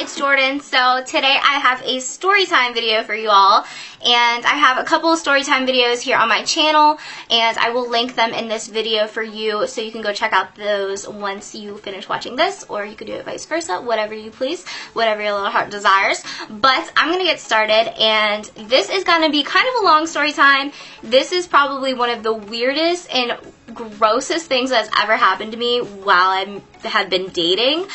it's Jordan. So today I have a story time video for you all, and I have a couple of story time videos here on my channel, and I will link them in this video for you so you can go check out those once you finish watching this, or you could do it vice versa, whatever you please, whatever your little heart desires. But I'm gonna get started, and this is gonna be kind of a long story time. This is probably one of the weirdest and grossest things that's ever happened to me while I have been dating.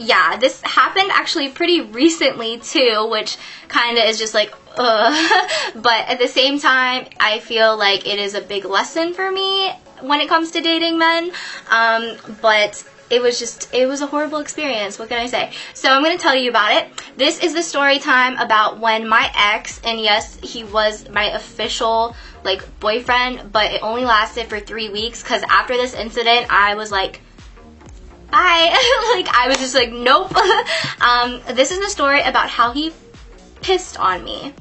Yeah, this happened actually pretty recently too, which kind of is just like, ugh. But at the same time, I feel like it is a big lesson for me when it comes to dating men. But it was a horrible experience. What can I say? So I'm going to tell you about it. This is the story time about when my ex, and yes, he was my official like boyfriend, but it only lasted for 3 weeks because after this incident, I was like, bye. Like, I was just like, nope. This is the story about how he pissed on me.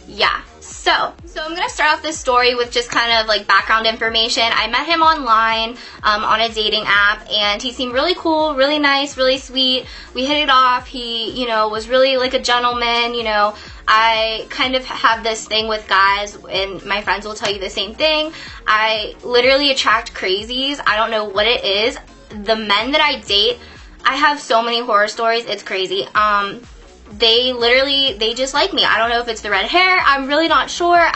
Yeah. So I'm going to start off this story with just kind of like background information. I met him online on a dating app, and he seemed really cool, really nice, really sweet. We hit it off. He, was really like a gentleman, I kind of have this thing with guys, and my friends will tell you the same thing. I literally attract crazies. I don't know what it is. The men that I date, I have so many horror stories. It's crazy. They just like me. I don't know if it's the red hair. I'm really not sure.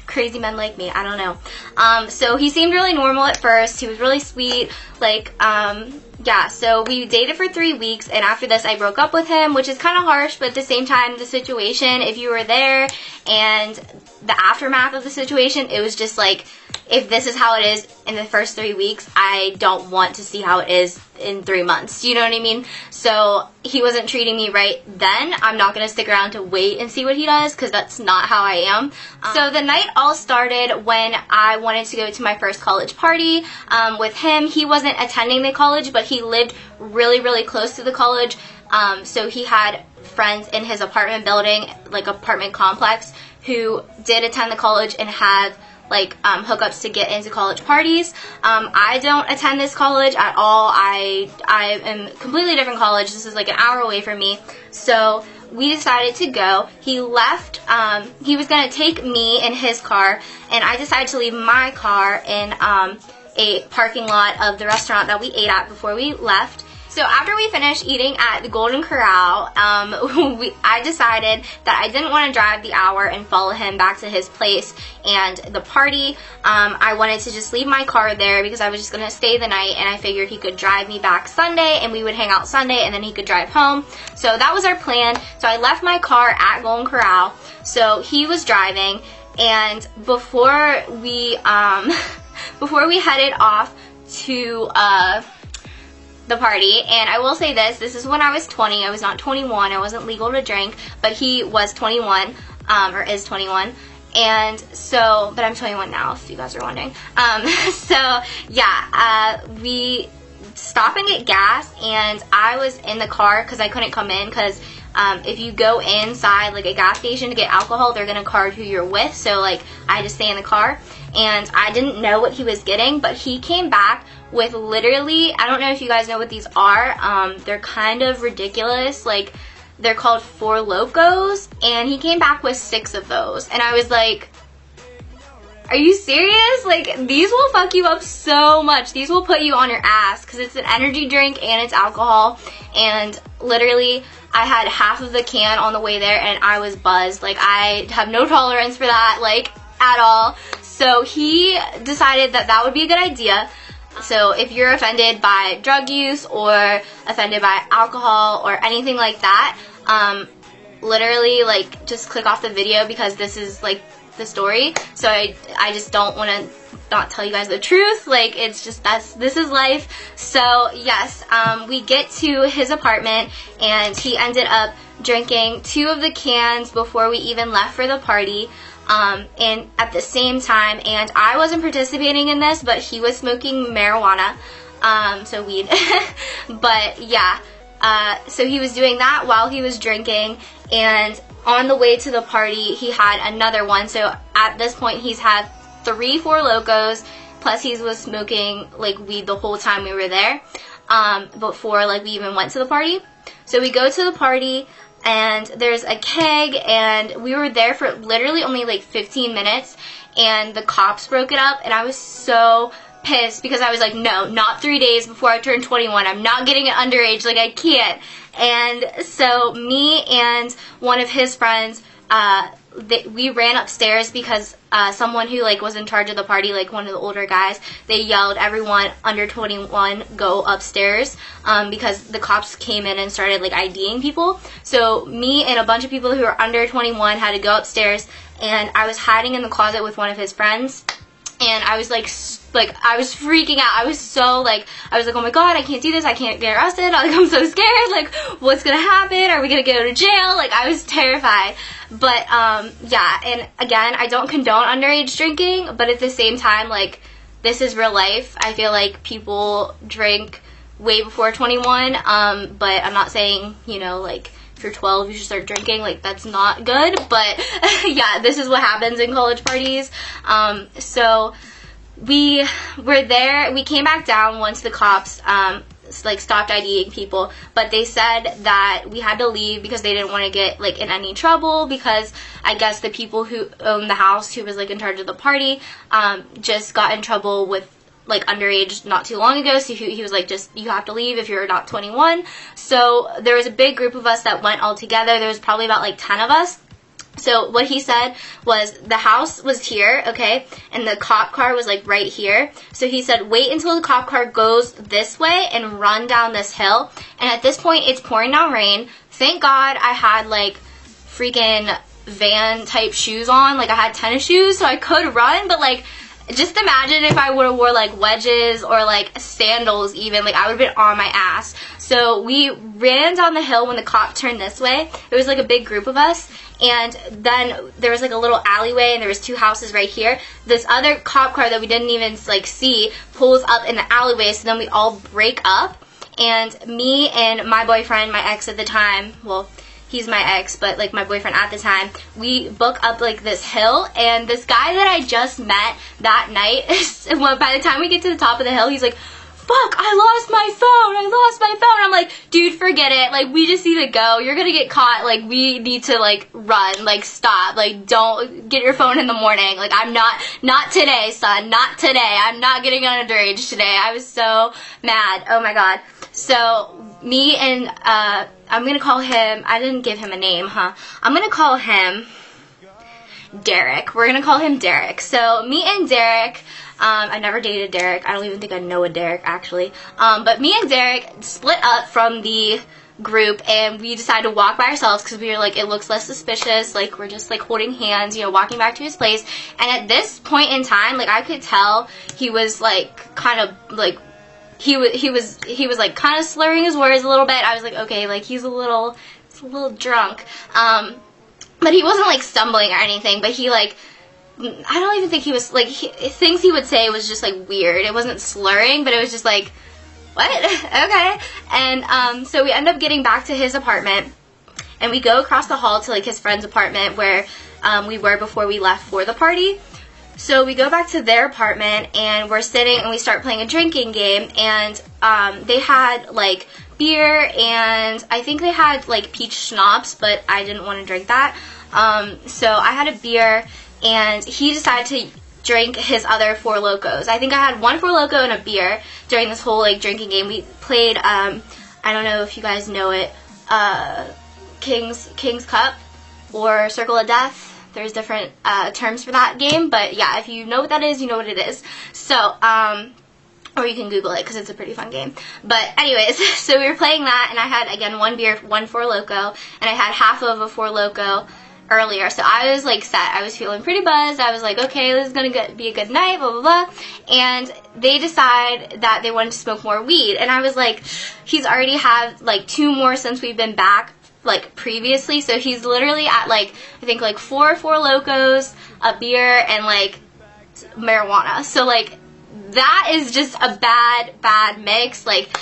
Crazy men like me. I don't know. So he seemed really normal at first. He was really sweet. Like, yeah, so we dated for 3 weeks, and after this I broke up with him, which is kind of harsh, but at the same time, the situation, if you were there and the aftermath of the situation, it was just like, if this is how it is in the first 3 weeks, I don't want to see how it is in 3 months. You know what I mean? So he wasn't treating me right then. I'm not going to stick around to wait and see what he does, because that's not how I am. So the night all started when I wanted to go to my first college party with him. He wasn't attending the college, but he lived really, really close to the college. So he had friends in his apartment building, like apartment complex, who did attend the college and had like hookups to get into college parties. I don't attend this college at all. I am completely different college. This is like an hour away from me. So we decided to go. He left. He was going to take me in his car, and I decided to leave my car in a parking lot of the restaurant that we ate at before we left. So after we finished eating at the Golden Corral, I decided that I didn't want to drive the hour and follow him back to his place and the party. I wanted to just leave my car there because I was just going to stay the night, and I figured he could drive me back Sunday, and we would hang out Sunday, and then he could drive home. So that was our plan. So I left my car at Golden Corral. So he was driving, and before we headed off to the party, and I will say this is when I was 20. I was not 21. I wasn't legal to drink, but he was 21, or is 21. And so, but I'm 21 now, if you guys are wondering. So yeah, we stopped and get gas, and I was in the car because I couldn't come in, because if you go inside like a gas station to get alcohol, they're gonna card who you're with. So like, I just stay in the car, and I didn't know what he was getting, but he came back with literally, I don't know if you guys know what these are. They're kind of ridiculous. Like, they're called Four Locos, and he came back with 6 of those, and I was like, are you serious? Like, these will fuck you up so much. These will put you on your ass, because it's an energy drink and it's alcohol, and literally I had half of the can on the way there, and I was buzzed. Like, I have no tolerance for that, like, at all. So he decided that that would be a good idea. So if you're offended by drug use or offended by alcohol or anything like that, literally, like, just click off the video, because this is like the story. So I just don't want to not tell you guys the truth. Like, it's just, this is life. So yes, we get to his apartment, and he ended up drinking 2 of the cans before we even left for the party. And at the same time, and I wasn't participating in this, but he was smoking marijuana, so weed. But yeah, so he was doing that while he was drinking, and on the way to the party, he had another one. So at this point, he's had 3 Four Locos, plus he was smoking like weed the whole time we were there. before like we even went to the party. So we go to the party, and there's a keg, and we were there for literally only like 15 minutes, and the cops broke it up, and I was so pissed because I was like, no, not 3 days before I turn 21. I'm not getting it underage. Like, I can't. And so me and one of his friends, we ran upstairs because someone who like was in charge of the party, like one of the older guys, they yelled, everyone under 21 go upstairs, because the cops came in and started like IDing people. So me and a bunch of people who were under 21 had to go upstairs, and I was hiding in the closet with one of his friends, and I was like I was freaking out. I was so like, I was like, oh my god, I can't do this, I can't get arrested, like, I'm so scared, like, what's gonna happen, are we gonna go to jail? Like, I was terrified. But yeah, and again, I don't condone underage drinking, but at the same time, like, this is real life. I feel like people drink way before 21, but I'm not saying, you know, like, if you're 12 you should start drinking, like, that's not good. But yeah, this is what happens in college parties. So we were there, we came back down once the cops like stopped IDing people, but they said that we had to leave because they didn't want to get like in any trouble, because I guess the people who owned the house, who was like in charge of the party, just got in trouble with like underage not too long ago, so he was like, just, you have to leave if you're not 21. So there was a big group of us that went all together. There was probably about like 10 of us. So what he said was the house was here, okay, and the cop car was like right here. So he said, wait until the cop car goes this way and run down this hill. And at this point, it's pouring down rain. Thank God I had like freaking van type shoes on. Like, I had tennis shoes, so I could run, but like, just imagine if I would have wore like wedges or like sandals even, like, I would have been on my ass. So we ran down the hill when the cop turned this way. It was like a big group of us, and then there was like a little alleyway, and there was 2 houses right here. This other cop car that we didn't even like see pulls up in the alleyway, so then we all break up, and me and my boyfriend, my ex at the time, well, he's my ex, but like my boyfriend at the time, we book up like this hill, and this guy that I just met that night, by the time we get to the top of the hill, he's like, fuck, I lost my phone. I'm like, dude, forget it. Like, we just need to go. You're gonna get caught. Like, we need to, like, run. Like, stop. Like, don't get your phone in the morning. Like, I'm not today, son. Not today. I'm not getting underage today. I was so mad. Oh my god. So, me and, I'm gonna call him, I didn't give him a name, huh? I'm gonna call him Derek. We're gonna call him Derek. So, me and Derek, I never dated Derek. I don't even think I know a Derek, actually. But me and Derek split up from the group, and we decided to walk by ourselves because we were like, it looks less suspicious. Like, we're just like holding hands, you know, walking back to his place. And at this point in time, like, I could tell he was like kind of like, he was like kind of slurring his words a little bit. I was like, okay, like, he's a little drunk. But he wasn't like stumbling or anything, but he like, I don't even think he was, like, things he would say was just, like, weird. It wasn't slurring, but it was just, like, what? Okay. And, so we end up getting back to his apartment, and we go across the hall to, like, his friend's apartment where, we were before we left for the party. So we go back to their apartment, and we're sitting, and we start playing a drinking game, and, they had, like, beer, and I think they had, like, peach schnapps, but I didn't want to drink that. So I had a beer, and he decided to drink his other Four Locos. I think I had 1 Four Loko and a beer during this whole, like, drinking game. We played, I don't know if you guys know it, King's Cup or Circle of Death. There's different terms for that game, but yeah, if you know what that is, you know what it is. So, or you can Google it because it's a pretty fun game. But anyways, so we were playing that, and I had, again, 1 beer, 1 Four Loko, and I had half of a Four Loko earlier, so I was like set. I was feeling pretty buzzed. I was like, okay, this is gonna be a good night, blah blah blah. And they decide that they wanted to smoke more weed, and I was like, he's already had like 2 more since we've been back, like, previously, so he's literally at like, I think like 4 Four Locos, a beer, and like marijuana. So like, that is just a bad mix. Like,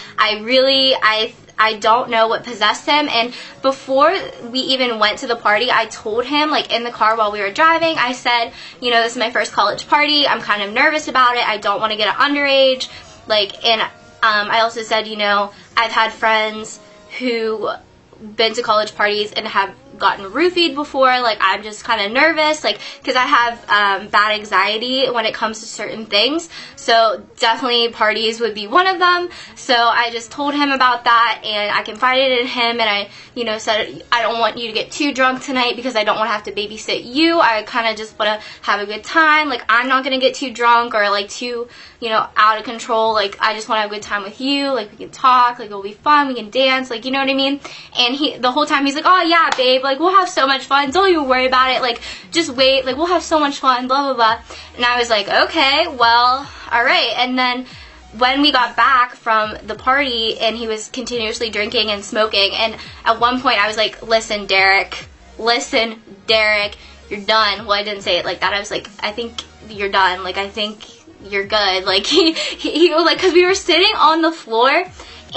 I don't know what possessed him, and before we even went to the party, I told him, like, in the car while we were driving, I said, you know, this is my first college party, I'm kind of nervous about it, I don't want to get an underage, like, and I also said, you know, I've had friends who been to college parties and have gotten roofied before. Like, I'm just kind of nervous, like, because I have bad anxiety when it comes to certain things, so definitely parties would be one of them. So I just told him about that, and I confided in him, and I, you know, said, I don't want you to get too drunk tonight because I don't want to have to babysit you. I kind of just want to have a good time. Like, I'm not going to get too drunk or, like, too, you know, out of control. Like, I just want to have a good time with you. Like, we can talk, like, it'll be fun, we can dance, like, you know what I mean? And he, the whole time, he's like, oh yeah, babe, like, we'll have so much fun, don't even worry about it, like, just wait, like, we'll have so much fun, blah, blah, blah. And I was like, okay, well, alright. And then when we got back from the party, and he was continuously drinking and smoking, and at one point I was like, listen, Derek, you're done. Well, I didn't say it like that. I was like, I think you're done. Like, I think you're good. Like, he was like, because we were sitting on the floor,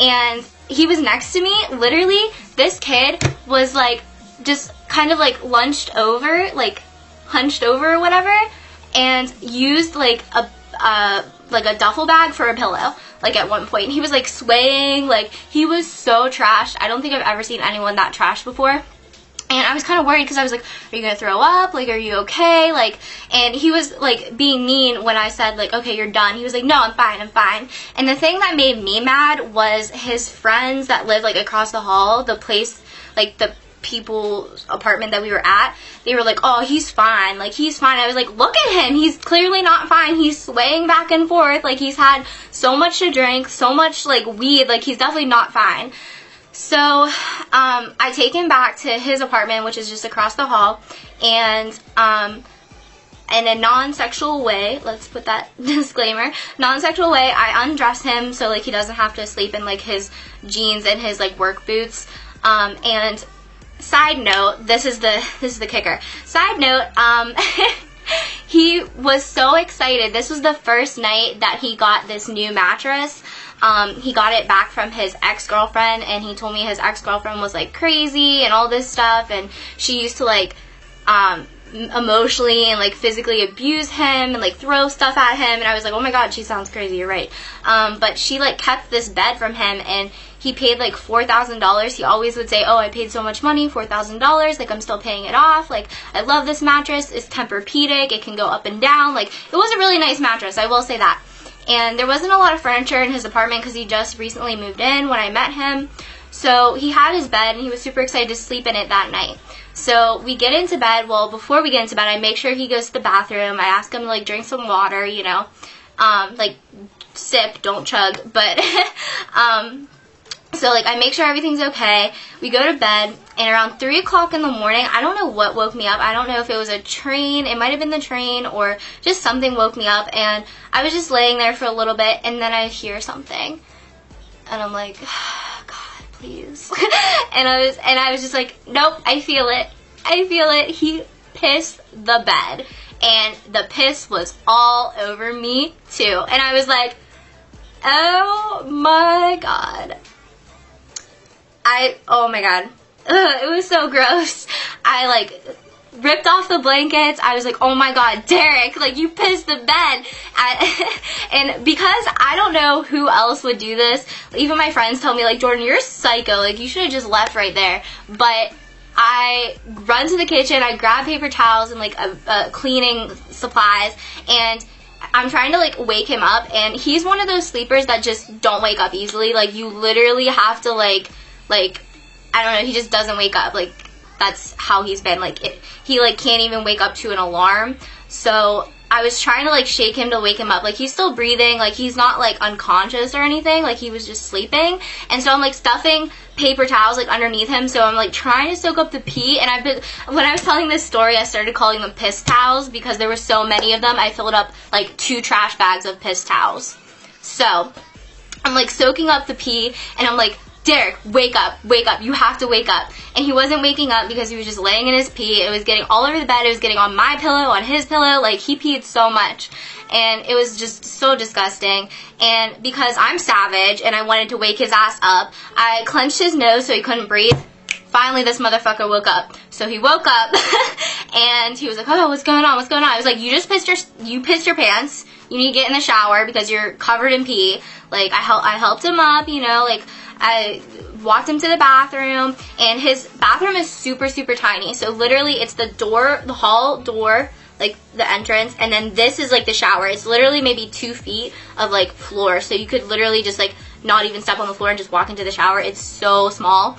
and he was next to me. Literally, this kid was like, just kind of like hunched over or whatever, and used like a duffel bag for a pillow, like, at one point. He was like swaying, like, he was so trashed. I don't think I've ever seen anyone that trashed before. And I was kind of worried because I was like, are you going to throw up? Like, are you okay? Like, and he was, like, being mean when I said, like, okay, you're done. He was like, no, I'm fine. And the thing that made me mad was his friends that lived, like, across the hall, the place, like, the people's apartment that we were at, they were like, oh, he's fine. Like, he's fine. I was like, look at him. He's clearly not fine. He's swaying back and forth. Like, he's had so much to drink, so much, like, weed. Like, he's definitely not fine. So, I take him back to his apartment, which is just across the hall, and, in a non-sexual way, let's put that disclaimer, non-sexual way, I undress him so, like, he doesn't have to sleep in, like, his jeans and his, like, work boots, and side note, this is the kicker, side note, he was so excited. This was the first night that he got this new mattress. He got it back from his ex-girlfriend, and he told me his ex-girlfriend was, like, crazy and all this stuff, and she used to, like, emotionally and, like, physically abuse him and, like, throw stuff at him, and I was like, oh my god, she sounds crazy, you're right. But she, like, kept this bed from him, and he paid, like, $4,000. He always would say, oh, I paid so much money, $4,000, like, I'm still paying it off, like, I love this mattress, it's Tempur-Pedic, it can go up and down, like, it was a really nice mattress, I will say that. And there wasn't a lot of furniture in his apartment because he just recently moved in when I met him. So he had his bed, and he was super excited to sleep in it that night. So we get into bed. Well, before we get into bed, I make sure he goes to the bathroom. I ask him to, like, drink some water, you know. Like, sip, don't chug. But, so, like, I make sure everything's okay. We go to bed, and around 3 o'clock in the morning, I don't know what woke me up. I don't know if it was a train. It might have been the train, or just something woke me up, and I was just laying there for a little bit, and then I hear something, and I'm like, God, please. and I was just like, nope, I feel it. He pissed the bed, and the piss was all over me too, and I was like, oh my god. Oh my god. Ugh, it was so gross. I, like, ripped off the blankets. I was like, oh my god, Derek, like, you pissed the bed. And because I don't know who else would do this, even my friends tell me, like, Jordan, you're a psycho, like, you should have just left right there. But I run to the kitchen, I grab paper towels and, like, cleaning supplies, and I'm trying to, like, wake him up, and he's one of those sleepers that just don't wake up easily. Like, you literally have to, like, I don't know, he just doesn't wake up. Like, that's how he's been. Like, he, like, can't even wake up to an alarm. So I was trying to, like, shake him to wake him up. Like, he's still breathing. Like, he's not, like, unconscious or anything. Like, he was just sleeping. And so I'm, like, stuffing paper towels, like, underneath him. So I'm, like, trying to soak up the pee. And when I was telling this story, I started calling them piss towels because there were so many of them. I filled up, like, 2 trash bags of piss towels. So I'm, like, soaking up the pee, and I'm, like, Derek, wake up, you have to wake up. And he wasn't waking up because he was just laying in his pee. It was getting all over the bed, it was getting on my pillow, on his pillow, like, he peed so much. And it was just so disgusting. And because I'm savage and I wanted to wake his ass up, I clenched his nose so he couldn't breathe. Finally, this motherfucker woke up. So he woke up, and he was like, oh, what's going on? I was like, you pissed your pants. you need to get in the shower because you're covered in pee. Like, I helped him up, you know, like, I walked him to the bathroom, and his bathroom is super, super tiny. So literally it's the door, the hall door, like the entrance, and then this is like the shower. It's literally maybe 2 feet of like floor. So you could literally just like not even step on the floor and just walk into the shower. It's so small.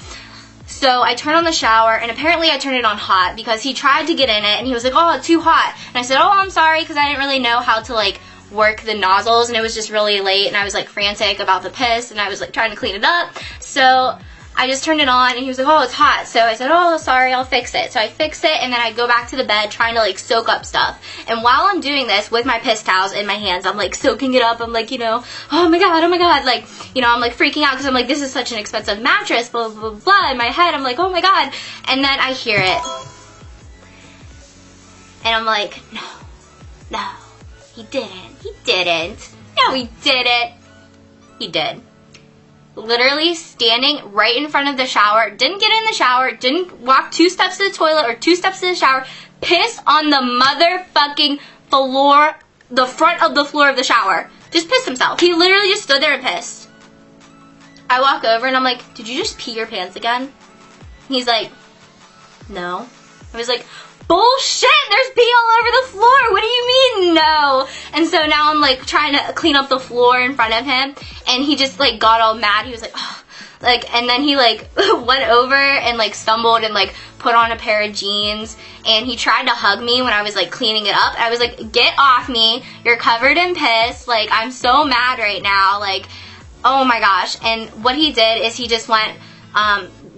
So I turned on the shower, and apparently I turned it on hot because he tried to get in it, and he was like, oh, it's too hot. And I said, oh, I'm sorry, because I didn't really know how to like work the nozzles, and it was just really late, and I was like frantic about the piss, and I was like trying to clean it up. So I just turned it on, and he was like, oh, it's hot. So I said, oh, sorry, I'll fix it. So I fixed it, and then I go back to the bed trying to like soak up stuff. And while I'm doing this with my piss towels in my hands, I'm like soaking it up. I'm like, you know, oh my god, like, you know, I'm like freaking out because I'm like, this is such an expensive mattress, blah, blah, blah, blah. In my head, I'm like, oh my god. And then I hear it, and I'm like, no, he didn't. No, he didn't. He did. Literally standing right in front of the shower, didn't get in the shower, didn't walk 2 steps to the toilet or 2 steps to the shower, pissed on the motherfucking floor, the front of the floor of the shower. Just pissed himself. He literally just stood there and pissed. I walk over and I'm like, did you just pee your pants again? He's like, no. I was like, bullshit, there's pee all over the floor. What do you mean, no? And so now I'm like trying to clean up the floor in front of him, and he just like got all mad. He was like, oh. Like, and then he like went over and like stumbled and like put on a pair of jeans, and he tried to hug me when I was like cleaning it up. I was like, get off me, you're covered in piss, like I'm so mad right now, like, oh my gosh. And what he did is he just went,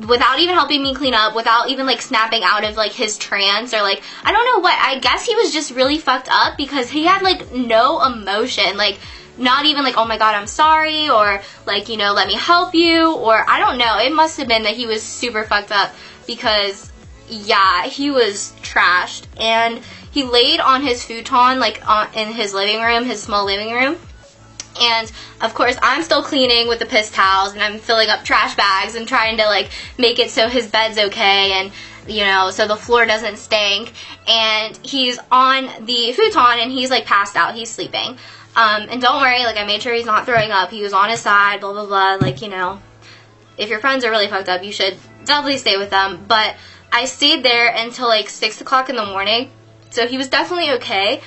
without even helping me clean up, without even like snapping out of like his trance, or like, I don't know what, I guess he was just really fucked up because he had like no emotion, like not even like, oh my god, I'm sorry, or like, you know, let me help you, or I don't know. It must have been that he was super fucked up because, yeah, he was trashed. And he laid on his futon like in his living room, his small living room. And of course I'm still cleaning with the piss towels, and I'm filling up trash bags and trying to like make it so his bed's okay, and you know, so the floor doesn't stink. And he's on the futon and he's like passed out, he's sleeping. And don't worry, like I made sure he's not throwing up, he was on his side, blah blah blah, like, you know, if your friends are really fucked up, you should definitely stay with them. But I stayed there until like 6 o'clock in the morning, so he was definitely okay.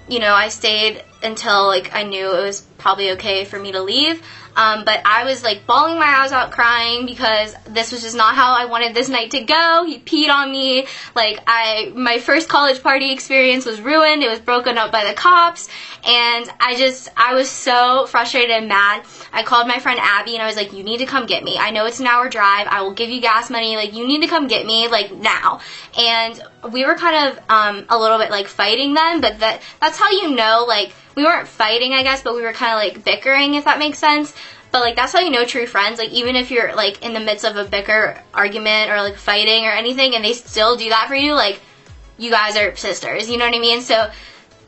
You know, I stayed until like I knew it was probably okay for me to leave. But I was like bawling my eyes out crying because this was just not how I wanted this night to go. He peed on me. Like, my first college party experience was ruined. It was broken up by the cops. And I was so frustrated and mad. I called my friend Abby and I was like, you need to come get me. I know it's an hour drive. I will give you gas money. Like, you need to come get me, like, now. And we were kind of a little bit like fighting then, but that's how you know, like, we weren't fighting, I guess, but we were kind of like bickering, if that makes sense. But like, that's how you know true friends. Like, even if you're like in the midst of a bicker argument or like fighting or anything, and they still do that for you, like, you guys are sisters, you know what I mean? So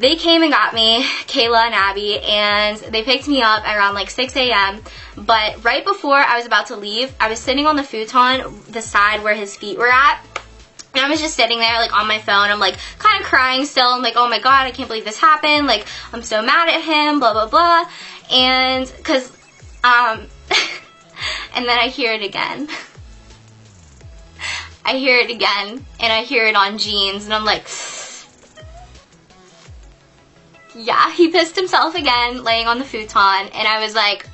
they came and got me, Kayla and Abby, and they picked me up around like 6 a.m. But right before I was about to leave, I was sitting on the futon, the side where his feet were at. And I was just sitting there, like, on my phone. I'm, like, kind of crying still. I'm like, oh, my God, I can't believe this happened. Like, I'm so mad at him, blah, blah, blah. And, because, and then I hear it again. I hear it again, and I hear it on jeans, and I'm like, yeah, he pissed himself again, laying on the futon, and I was like,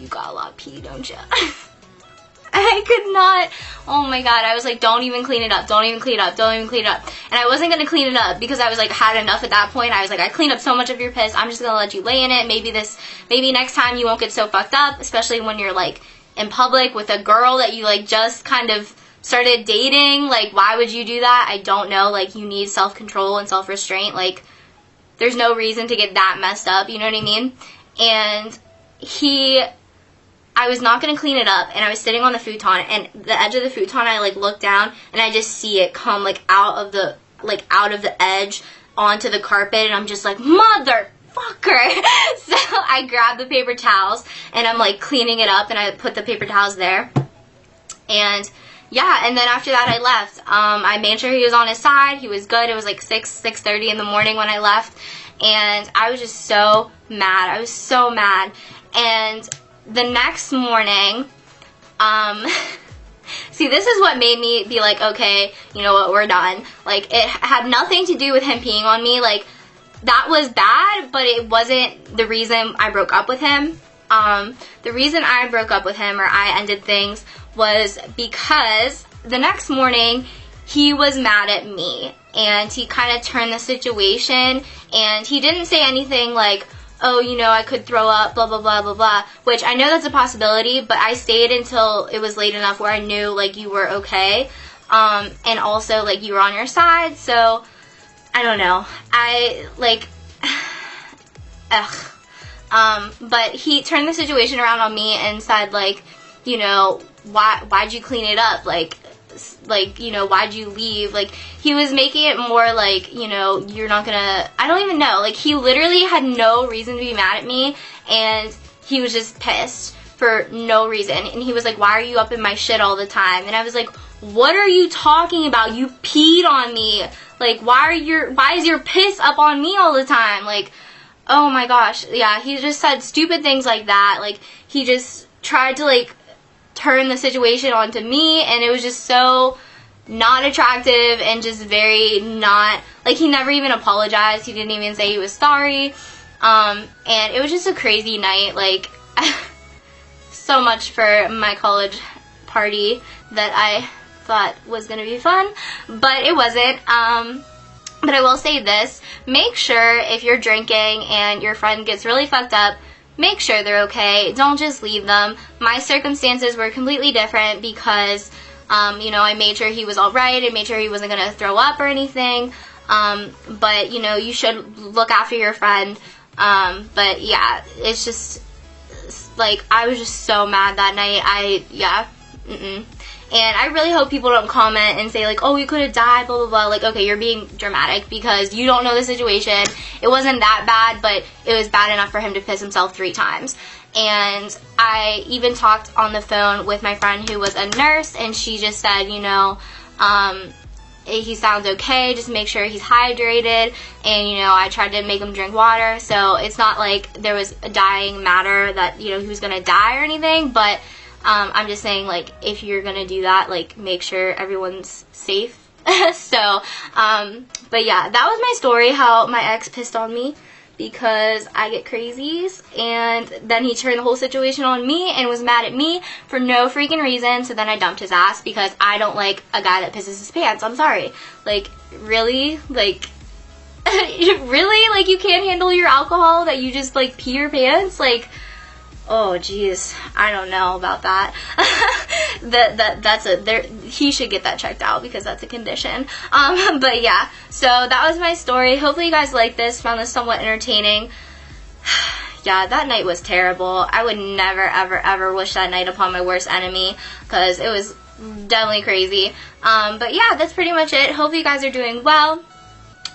you got a lot of pee, don't you? I could not, oh my God, I was like, don't even clean it up, don't even clean it up, don't even clean it up. And I wasn't going to clean it up because I was like, had enough at that point. I was like, I cleaned up so much of your piss, I'm just going to let you lay in it. Maybe next time you won't get so fucked up, especially when you're like in public with a girl that you like just kind of started dating. Like, why would you do that? I don't know. Like, you need self-control and self-restraint. Like, there's no reason to get that messed up, you know what I mean? And I was not going to clean it up, and I was sitting on the futon, and the edge of the futon, I like look down, and I just see it come like out of the edge onto the carpet, and I'm just like, motherfucker. So I grabbed the paper towels, and I'm like cleaning it up, and I put the paper towels there, and yeah, and then after that I left. I made sure he was on his side. He was good. It was like 6:30 in the morning when I left, and I was just so mad. I was so mad. And the next morning, see, this is what made me be like, okay, you know what, we're done. Like, it had nothing to do with him peeing on me. Like, that was bad, but it wasn't the reason I broke up with him. The reason I broke up with him, or I ended things, was because the next morning he was mad at me, and he kind of turned the situation, and he didn't say anything like, oh, you know, I could throw up, blah, blah, blah, blah, blah, which I know that's a possibility, but I stayed until it was late enough where I knew, like, you were okay, and also, like, you were on your side, so, I don't know, but he turned the situation around on me and said, like, you know, why'd you clean it up, like, you know, why'd you leave? Like, he was making it more like, you know, you're not gonna, I don't even know, like, he literally had no reason to be mad at me, and he was just pissed for no reason, and he was like, why are you up in my shit all the time? And I was like, what are you talking about? You peed on me. Like, why is your piss up on me all the time? Like, oh my gosh, yeah, he just said stupid things like that. Like, he just tried to, like, turn the situation onto me, and it was just so not attractive and just very not, like, he never even apologized. He didn't even say he was sorry, and it was just a crazy night. Like, so much for my college party that I thought was gonna be fun, but it wasn't. But I will say this, make sure if you're drinking and your friend gets really fucked up, make sure they're okay. Don't just leave them. My circumstances were completely different because, you know, I made sure he was alright. I made sure he wasn't going to throw up or anything. But, you know, you should look after your friend. But, yeah, it's just, like, I was just so mad that night. And I really hope people don't comment and say, like, oh, you could have died, blah, blah, blah. Like, okay, you're being dramatic because you don't know the situation. It wasn't that bad, but it was bad enough for him to piss himself 3 times. And I even talked on the phone with my friend who was a nurse, and she just said, you know, he sounds okay, just make sure he's hydrated. And, you know, I tried to make him drink water, so it's not like there was a dying matter that, you know, he was going to die or anything, but I'm just saying, like, if you're gonna do that, like, make sure everyone's safe. So, but yeah, that was my story, how my ex pissed on me because I get crazies, and then he turned the whole situation on me and was mad at me for no freaking reason, so then I dumped his ass because I don't like a guy that pisses his pants. I'm sorry. Like, really? Like, really? Like, you can't handle your alcohol that you just, like, pee your pants? Like, oh jeez, I don't know about that. He should get that checked out because that's a condition. But yeah, so that was my story. Hopefully you guys liked this, found this somewhat entertaining. Yeah, that night was terrible. I would never, ever, ever wish that night upon my worst enemy because it was definitely crazy. But yeah, that's pretty much it. Hope you guys are doing well.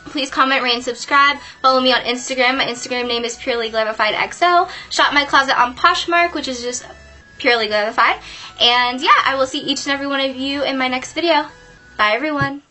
Please comment, rate, and subscribe. Follow me on Instagram. My Instagram name is Purely Glamified XO. Shop my closet on Poshmark, which is just Purely Glamified. And yeah, I will see each and every one of you in my next video. Bye, everyone.